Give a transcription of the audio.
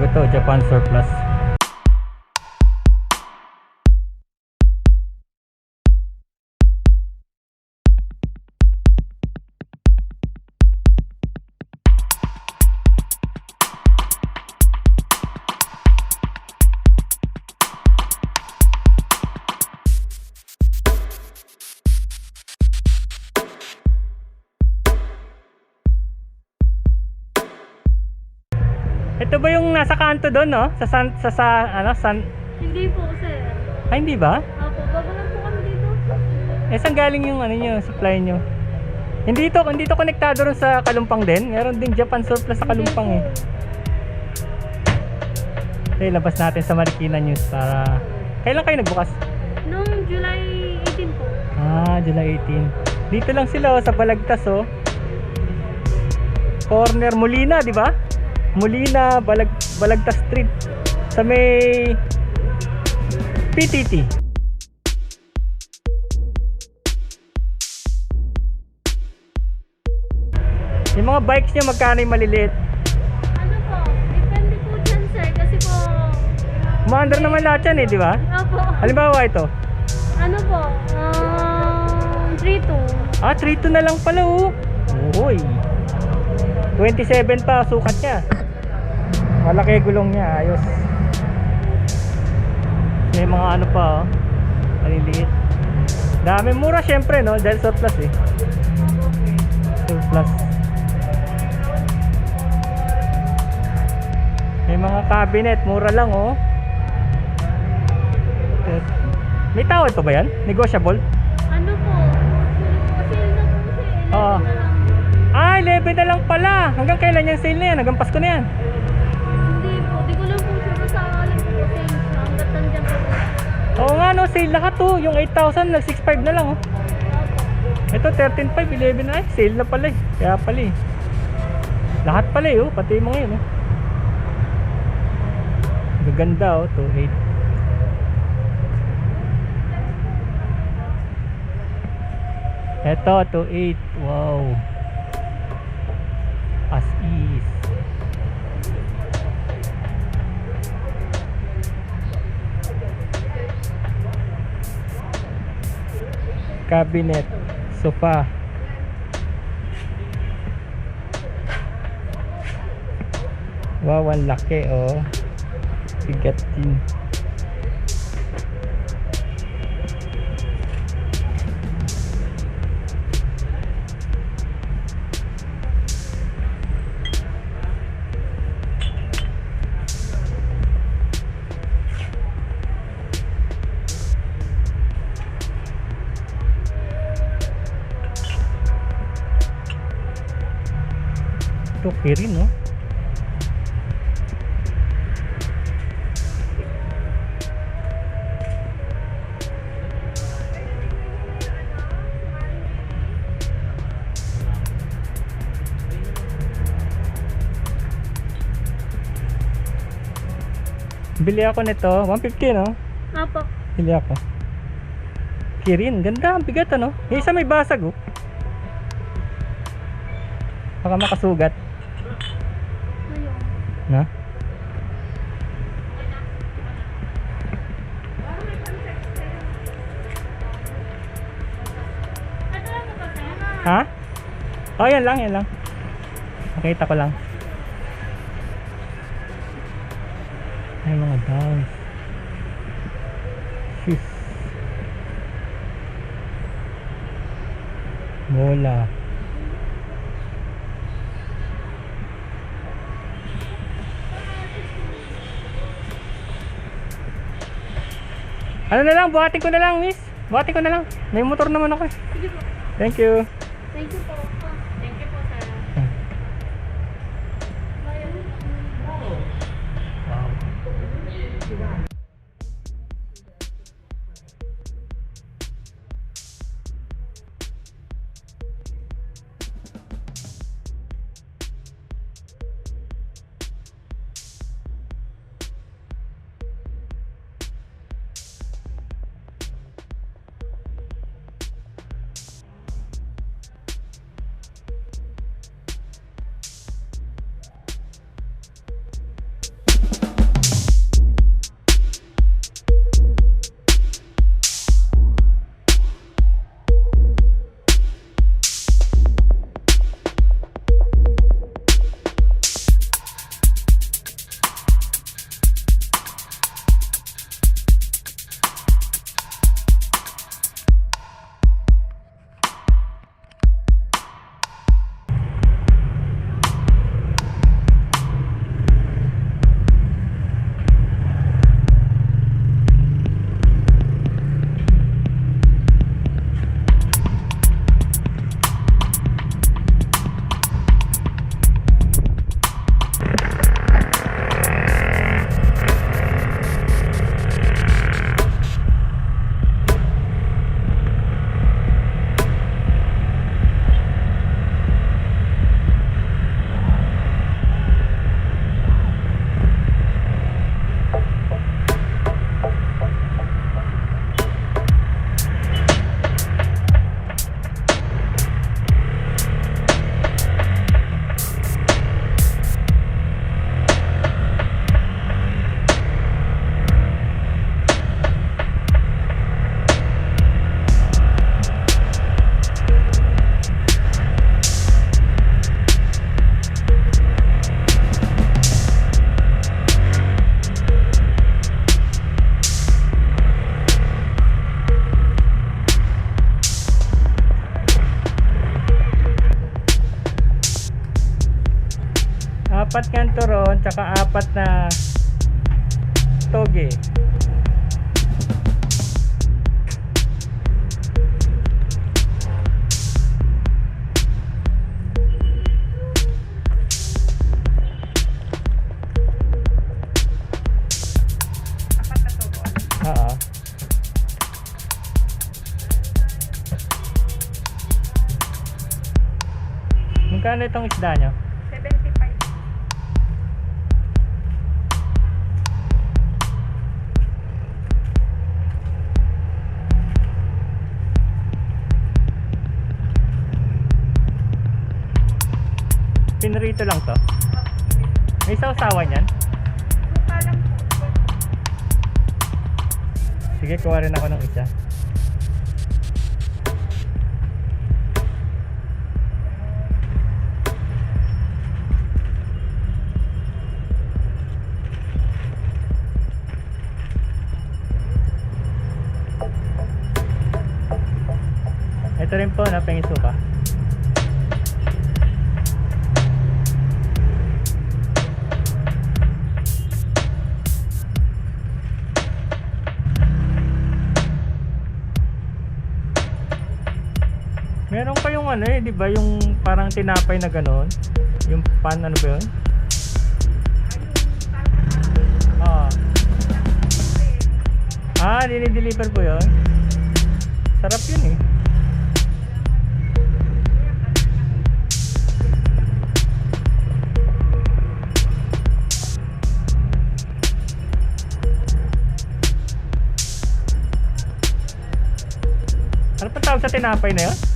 bago to, Japan surplus. Ito ba yung nasa kanto doon, no? Hindi po, sir. Ay, hindi ba? Opo, bago lang po kami dito. Eh, saan galing yung ano nyo, supply nyo? Hindi to konektado rin sa Kalumpang din. Meron din Japan surplus sa Kalumpang eh. Okay, labas natin sa Marikina News para... Kailan kayo nagbukas? Noong July 18 po. Ah, July 18. Dito lang sila sa Balagtas oh. Corner Molina, di ba? Molina, Balagtas Street. Sa may PTT. Yung mga bikes niya magkano yung maliliit? Ano po? Depende po dyan, sir. Kasi po... Umaandar naman lahat yan eh, di ba? Opo. Halimbawa ito. Ano po? 3-2. Ah, 3.2 na lang pala oh. Uy. 27 pa sukat niya. Malaki gulong niya, ayos. May mga ano pa oh. Maliliit. Dami mura syempre no, dahil surplus eh. Surplus. May mga cabinet, mura lang oh. May tawad pa ba yan? Negotiable? Ano po? Sale na po siya. Oo. 11 na lang. Ah, 11 na lang pala. Hanggang kailan yung sale na yan? Hanggang Pasko na yan. Hindi po. Di ko lang po sure sa alam po po sale. Hanggat nandiyan po. Oo nga no, sale lahat oh. Yung 8,000 nag 6,500 na lang oh. Ito 13,500, 11 na. Ay, sale na pala eh. Kaya pala eh. Lahat pala eh oh. Pati mga yun oh. Gaganda oh, 2.8. Eto, 2.8. Wow. As is. Cabinet, sofa. Wow, ang laki oh. Bigat din. Ito okay rin no. Bili ako nito, 150 no? Opo. Bili ako. Kirin, ganda, ang bigat ano? Yung isa may basag oh. Baka makasugat. Ayun. Na? Ha? Oh, yan lang, yan lang. Nakita ko lang. Ay, mga downs. Shoes. Bola. Ano na lang, buhatin ko na lang, miss. Buhatin ko na lang. May motor naman ako eh. Sige po. Thank you. Thank you po. Thank you po, sir. Wow. 4 kantoron, tsaka 4 na toge. Oo. Magkano itong isda nyo? 75. Pinrito lang to. May sausawan yan? Lupa lang po. Sige, kuha rin ako ng isa. Ito rin po na pengisuka. suka. Meron pa yung ano eh, di ba? Yung parang tinapay na gano'n. Yung pan, ano ba yun? Dinideliver po yun? Sarap yun eh. Ano pa tawag sa tinapay na yun?